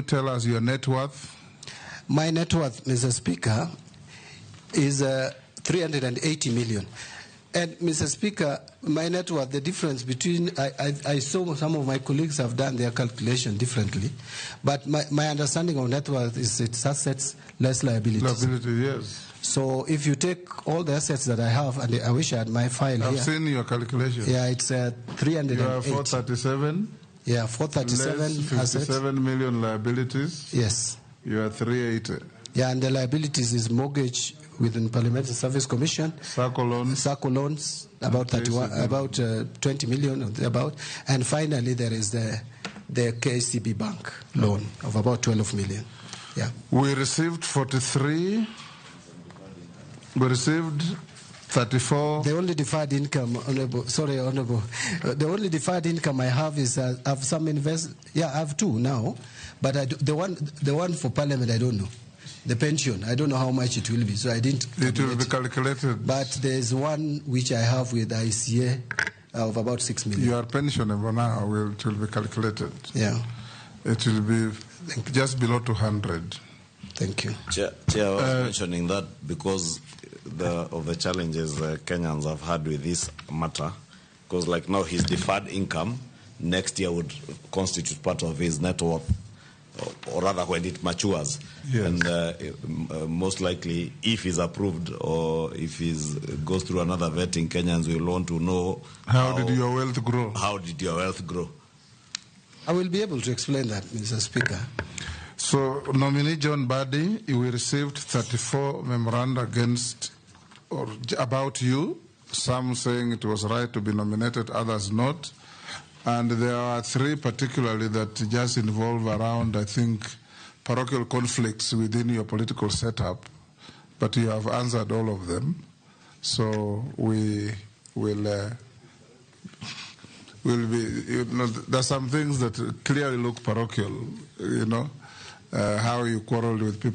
Tell us your net worth. My net worth, Mr. Speaker, is 380 million. And, Mr. Speaker, my net worth, the difference between, I saw some of my colleagues have done their calculation differently, but my understanding of net worth is it's assets less liabilities. Liability, yes. So if you take all the assets that I have, and I wish I had my file here. I've seen your calculation. Yeah, it's 380. You have 437. Yeah, 437 less 57 assets. million liabilities. Yes. You are 380. Yeah, and the liabilities is mortgage within Parliamentary Service Commission. SACCO loans. About 20 million or thereabout. And finally, there is the KCB Bank loan of about 12 million. Yeah. We received 43. We received 34. The only deferred income, Honorable, the only deferred income I have is I have some I have two now, but the one for Parliament I don't know. The pension, I don't know how much it will be, so I didn't calculate. It will be calculated. But there's one which I have with ICA of about 6 million. Your pension now will be calculated. Yeah. It will be just below 200. Thank you. Chair, I was mentioning that because of the challenges Kenyans have had with this matter, because like now his deferred income next year would constitute part of his net worth, or rather when it matures. Yes. And most likely, if he's approved or if he goes through another vetting, Kenyans will want to know how did your wealth grow? How did your wealth grow? I will be able to explain that, Mr. Speaker. So, nominee John Mbadi, we received 34 memoranda against or about you, some saying it was right to be nominated, others not. And there are 3 particularly that just involve around, I think, parochial conflicts within your political setup. But you have answered all of them. So we will be, there's some things that clearly look parochial, how you quarreled with people.